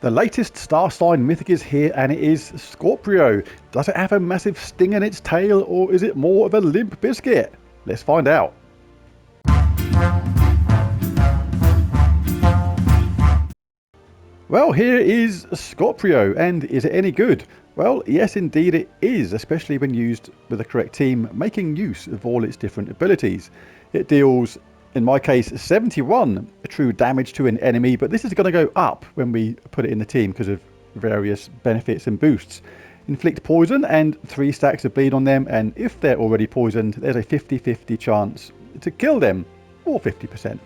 The latest star sign mythic is here, and it is Scorpio. Does it have a massive sting in its tail, or is it more of a limp biscuit? Let's find out. Well, here is Scorpio, and is it any good? Well, yes indeed it is, especially when used with the correct team, making use of all its different abilities. It deals, in my case, 71 true damage to an enemy, but this is going to go up when we put it in the team because of various benefits and boosts. Inflict poison and 3 stacks of bleed on them, and if they're already poisoned, there's a 50-50 chance to kill them, or 50%.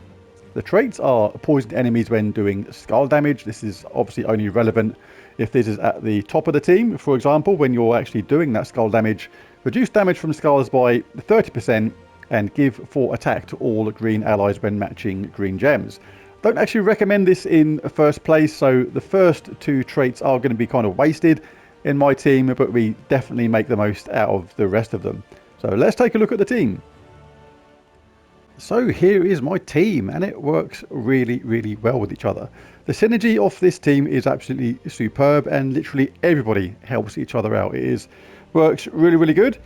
The traits are poisoned enemies when doing skull damage. This is obviously only relevant if this is at the top of the team. For example, when you're actually doing that skull damage, reduce damage from skulls by 30% and give 4 attack to all green allies when matching green gems. Don't actually recommend this in first place, so the first 2 traits are going to be kind of wasted in my team, but we definitely make the most out of the rest of them. So let's take a look at the team. So here is my team, and it works really well with each other. The synergy of this team is absolutely superb, and literally everybody helps each other out. Works really good.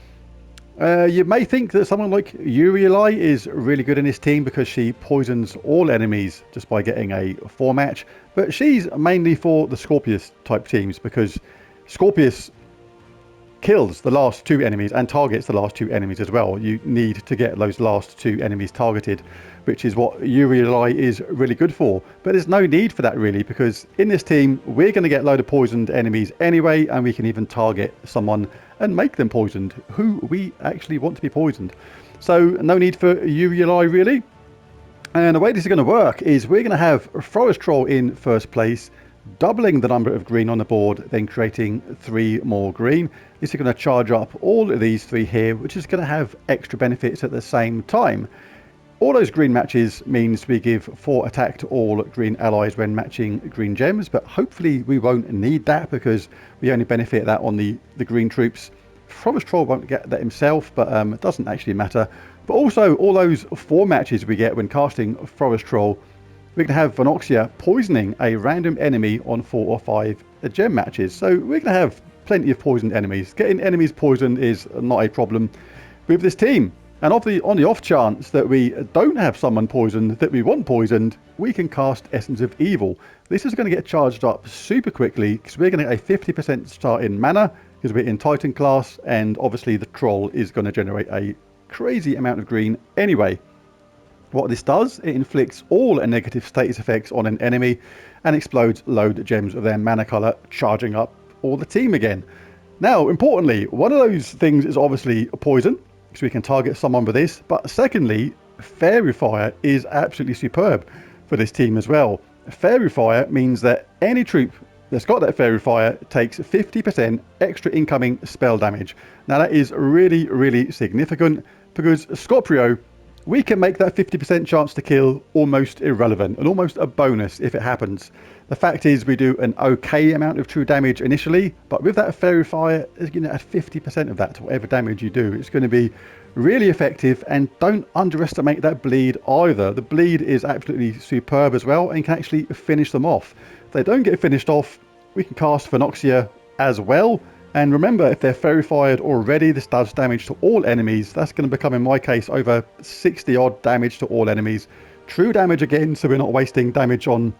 You may think that someone like Urieli is really good in this team because she poisons all enemies just by getting a 4 match, but she's mainly for the Scorpius type teams because Scorpius kills the last 2 enemies and targets the last 2 enemies as well. You need to get those last 2 enemies targeted, which is what Urieli is really good for. But there's no need for that really, because in this team we're going to get a load of poisoned enemies anyway, and we can even target someone and make them poisoned who we actually want to be poisoned. So no need for Urieli really. And the way this is going to work is we're going to have Forest Troll in first place, doubling the number of green on the board, then creating 3 more green. This is going to charge up all of these 3 here, which is going to have extra benefits at the same time. All those green matches means we give 4 attack to all green allies when matching green gems, but hopefully we won't need that because we only benefit that on the green troops. Forest Troll won't get that himself, but it doesn't actually matter. But also all those 4 matches we get when casting Forest Troll, we can have Venoxia poisoning a random enemy on 4 or 5 gem matches. So we're going to have plenty of poisoned enemies. Getting enemies poisoned is not a problem with this team. And on the off chance that we don't have someone poisoned that we want poisoned, we can cast Essence of Evil. This is going to get charged up super quickly because we're going to get a 50% start in mana because we're in Titan class, and obviously the Troll is going to generate a crazy amount of green anyway. What this does, it inflicts all negative status effects on an enemy and explodes load gems of their mana color, charging up all the team again. Now, importantly, one of those things is obviously poison, so we can target someone with this, but secondly, Fairy Fire is absolutely superb for this team as well. Fairy Fire means that any troop that's got that Fairy Fire takes 50% extra incoming spell damage. Now that is really significant because Scorpio, we can make that 50% chance to kill almost irrelevant and almost a bonus if it happens. The fact is we do an okay amount of true damage initially, but with that Fairy Fire, you're going to add 50% of that to whatever damage you do. It's going to be really effective, and don't underestimate that bleed either. The bleed is absolutely superb as well and can actually finish them off. If they don't get finished off, we can cast Venoxia as well. And remember, if they're Fairy Fired already, this does damage to all enemies. That's going to become, in my case, over 60 odd damage to all enemies. True damage again, so we're not wasting damage on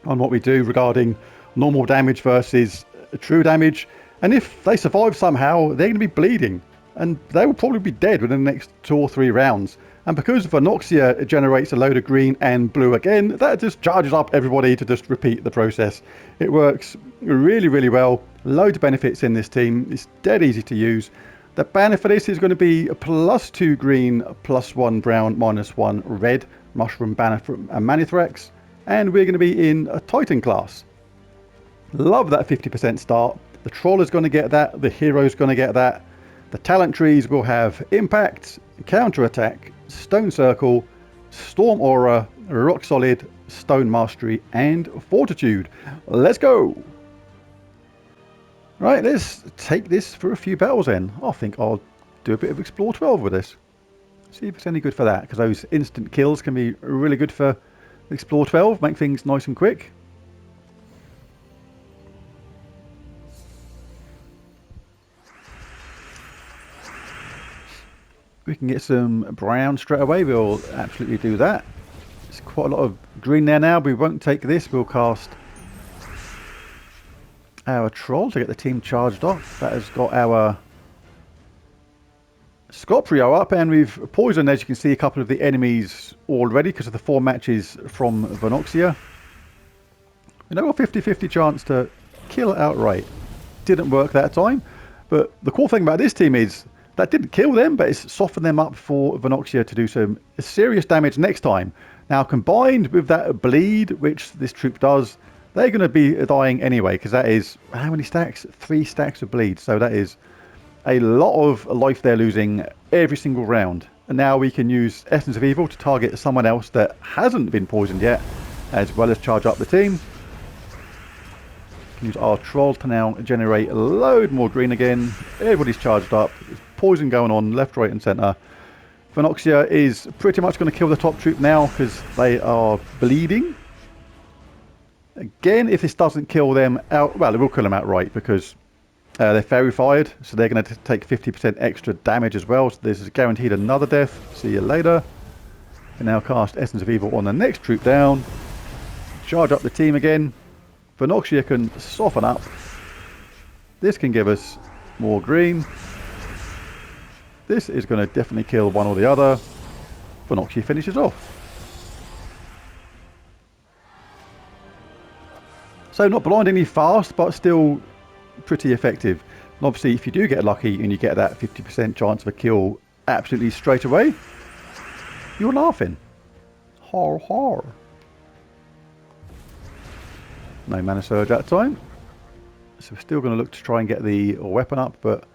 what we do regarding normal damage versus true damage. And if they survive somehow, they're going to be bleeding, and they will probably be dead within the next 2 or 3 rounds. And because Venoxia generates a load of green and blue again, that just charges up everybody to just repeat the process. It works really well. Loads of benefits in this team. It's dead easy to use. The banner for this is going to be +2 green, +1 brown, -1 red mushroom banner from Manithrax. And we're going to be in a Titan class. Love that 50% start. The Troll is going to get that. The Hero is going to get that. The talent trees will have Impact, Counter Attack, Stone Circle, Storm Aura, Rock Solid, Stone Mastery, and Fortitude. Let's go! Right, let's take this for a few battles then. I think I'll do a bit of Explore 12 with this. See if it's any good for that, because those instant kills can be really good for Explore 12, make things nice and quick. we can get some brown straight away. We'll absolutely do that. There's quite a lot of green there now. We won't take this. We'll cast our troll to get the team charged off. That has got our Scorpio up, and we've poisoned, as you can see, a couple of the enemies already because of the 4 matches from Venoxia. You know, a 50-50 chance to kill outright. Didn't work that time, but the cool thing about this team is that didn't kill them, but it's softened them up for Venoxia to do some serious damage next time. Now, combined with that bleed, which this troop does, they're going to be dying anyway, because that is, how many stacks? 3 stacks of bleed, so that is a lot of life they're losing every single round. And now we can use Essence of Evil to target someone else that hasn't been poisoned yet, as well as charge up the team. Use our troll to now generate a load more green again. Everybody's charged up. There's poison going on left, right and centre. Venoxia is pretty much going to kill the top troop now because they are bleeding. Again, if this doesn't kill them out, well, it will kill them outright because they're fairy fired, so they're going to take 50% extra damage as well. So this is guaranteed another death. See you later. And now cast Essence of Evil on the next troop down. Charge up the team again. Venoxia can soften up. This can give us more green. This is going to definitely kill one or the other. Venoxia finishes off. So not blindingly fast, but still pretty effective. And obviously, if you do get lucky and you get that 50% chance of a kill absolutely straight away, you're laughing. Har har. No mana surge that time. So we're still going to look to try and get the weapon up, but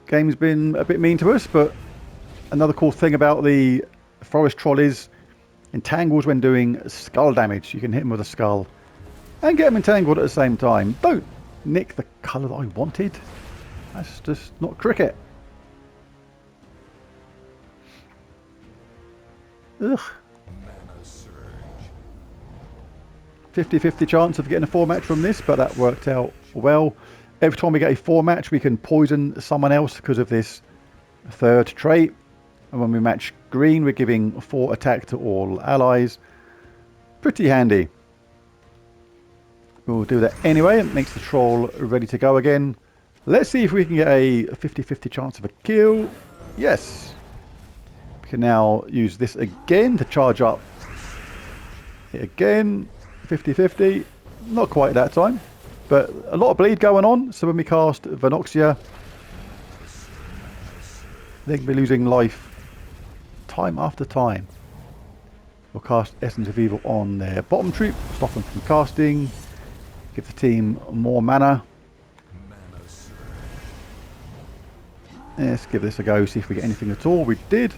game's been a bit mean to us. But another cool thing about the forest troll is entangles when doing skull damage. You can hit him with a skull and get him entangled at the same time. Don't nick the colour that I wanted. That's just not cricket. Ugh. 50-50 chance of getting a 4 match from this, but that worked out well. Every time we get a 4 match, we can poison someone else because of this 3rd trait. And when we match green, we're giving 4 attack to all allies. Pretty handy. We'll do that anyway. It makes the troll ready to go again. Let's see if we can get a 50-50 chance of a kill. Yes. We can now use this again to charge up. Hit again. 50-50, not quite that time, but a lot of bleed going on. So when we cast Venoxia, they can be losing life time after time. We'll cast Essence of Evil on their bottom troop, stop them from casting, give the team more mana. Let's give this a go, see if we get anything at all. We did.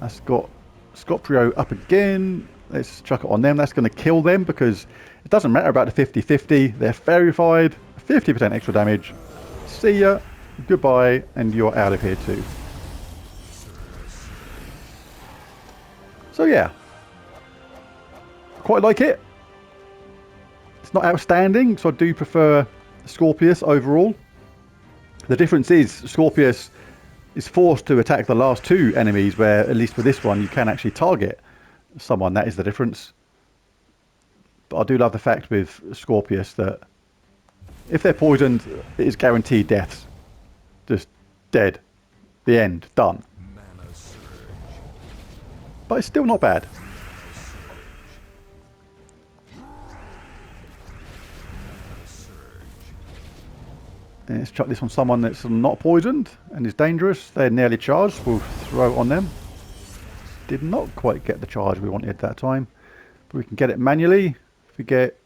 That's got Scorpio up again. Let's chuck it on them. That's going to kill them because it doesn't matter about the 50-50. They're fairy-fied. 50% extra damage. See ya. Goodbye. And you're out of here too. So yeah. Quite like it. It's not outstanding, so I do prefer Scorpius overall. The difference is Scorpius is forced to attack the last 2 enemies, where at least with this one you can actually target someone. That is the difference. But I do love the fact with Scorpius that if they're poisoned, it is guaranteed deaths. Just dead. The end. Done. But it's still not bad. And let's chuck this on someone that's not poisoned and is dangerous. They're nearly charged. We'll throw it on them. Did not quite get the charge we wanted that time, but we can get it manually. If we get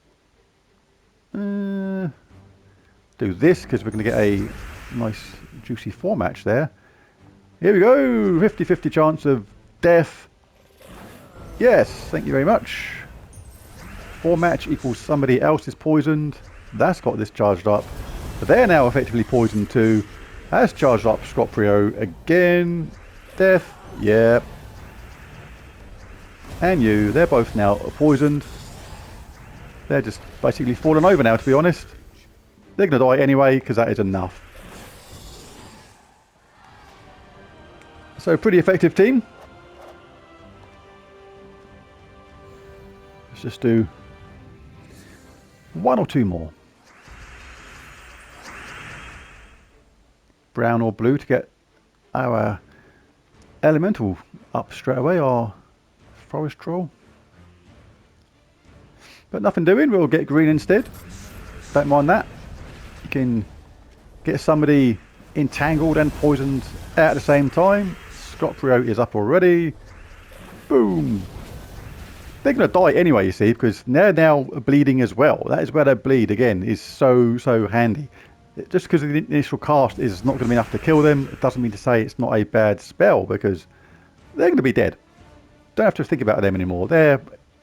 do this, because we're going to get a nice juicy 4 match there. Here we go. 50-50 chance of death. Yes, thank you very much. 4 match equals somebody else is poisoned. That's got this charged up, but they're now effectively poisoned too. That's charged up Scorpio again. Death. Yep. And you, they're both now poisoned. They're just basically falling over now, to be honest. They're going to die anyway, because that is enough. So pretty effective team. Let's just do one or two more. Brown or blue to get our elemental up straight away, our forest troll. But nothing doing, we'll get green instead. Don't mind that. You can get somebody entangled and poisoned at the same time. Scorpio is up already. Boom. They're going to die anyway, you see, because they're now bleeding as well. That is where they bleed again, is so handy. Just because the initial cast is not going to be enough to kill them, it doesn't mean to say it's not a bad spell, because they're going to be dead. Don't have to think about them anymore. Their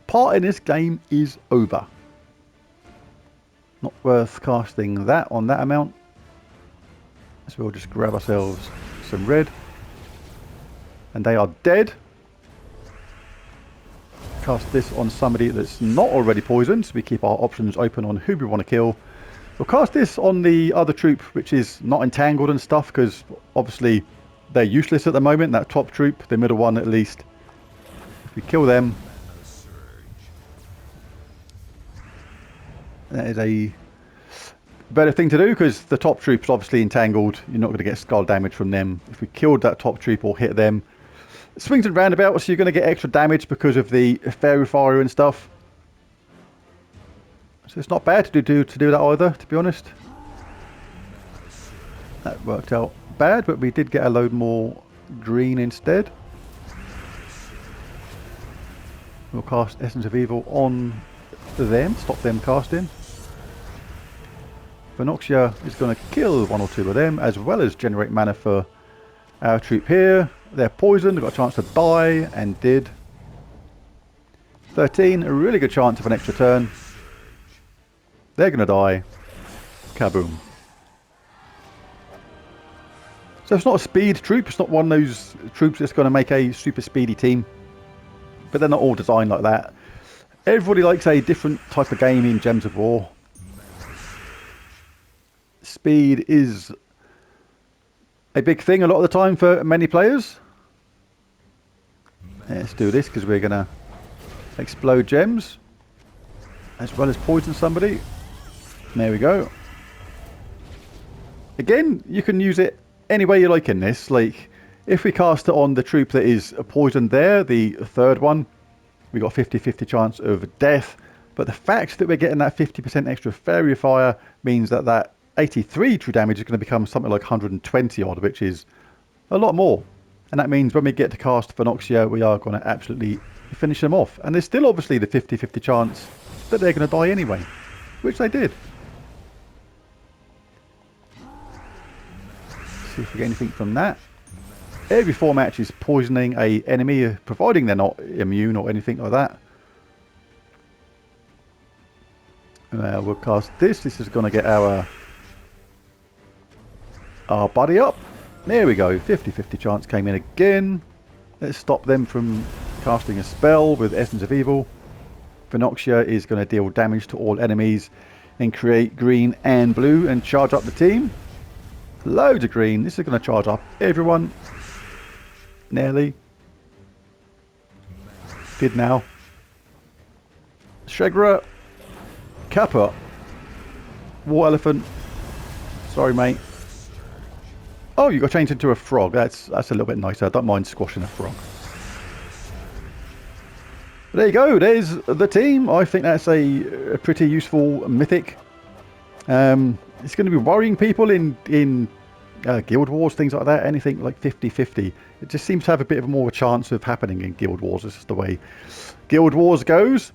part in this game is over. Not worth casting that on that amount. So we'll just grab ourselves some red. And they are dead. Cast this on somebody that's not already poisoned, so we keep our options open on who we want to kill. We'll cast this on the other troop, which is not entangled and stuff, because obviously they're useless at the moment. That top troop, the middle one at least. If we kill them, that is a better thing to do, because the top troop's obviously entangled. You're not going to get skull damage from them. If we killed that top troop or hit them, swings and roundabouts, you're going to get extra damage because of the fairy fire and stuff. So it's not bad to do that either, to be honest. That worked out bad, but we did get a load more green instead. We'll cast Essence of Evil on them, stop them casting. Phenoxia is going to kill one or two of them, as well as generate mana for our troop here. They're poisoned, they've got a chance to die, and did. 13, a really good chance of an extra turn. They're going to die. Kaboom. So it's not a speed troop, it's not one of those troops that's going to make a super speedy team. But they're not all designed like that. Everybody likes a different type of game in Gems of War. Speed is a big thing a lot of the time for many players. Let's do this because we're going to explode gems as well as poison somebody. There we go. Again, you can use it any way you like in this. Like, if we cast it on the troop that is poisoned there, the third one, we got 50-50 chance of death. But the fact that we're getting that 50% extra fairy fire means that that 83 true damage is going to become something like 120 odd, which is a lot more. And that means when we get to cast Phenoxia, we are going to absolutely finish them off. And there's still obviously the 50-50 chance that they're going to die anyway, which they did. See if we get anything from that. Every 4 matches poisoning a enemy, providing they're not immune or anything like that. We'll cast this. This is going to get our buddy up. There we go. 50-50 chance came in again. Let's stop them from casting a spell with Essence of Evil. Phenoxia is going to deal damage to all enemies and create green and blue and charge up the team. Loads of green. This is going to charge up everyone. Nearly. Did now. Shegra. Kappa. War Elephant. Sorry, mate. Oh, you got changed into a frog. That's a little bit nicer. I don't mind squashing a frog. But there you go. There's the team. I think that's a pretty useful mythic. It's going to be worrying people in Guild Wars, things like that. Anything like 50-50. It just seems to have a bit of more of a chance of happening in Guild Wars. This is the way Guild Wars goes.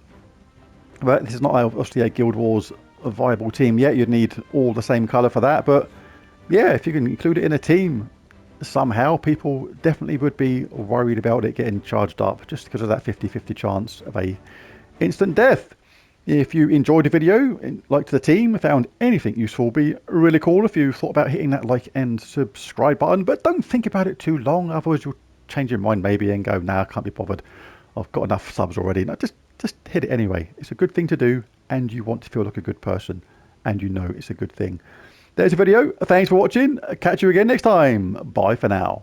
But this is not obviously a Guild Wars viable team yet. You'd need all the same colour for that. But yeah, if you can include it in a team somehow, people definitely would be worried about it getting charged up just because of that 50-50 chance of a instant death. If you enjoyed the video, liked the team, found anything useful, be really cool if you thought about hitting that like and subscribe button. But don't think about it too long, otherwise you'll change your mind maybe and go, nah, I can't be bothered. I've got enough subs already. No, just hit it anyway. It's a good thing to do, and you want to feel like a good person, and you know it's a good thing. There's a video. Thanks for watching. Catch you again next time. Bye for now.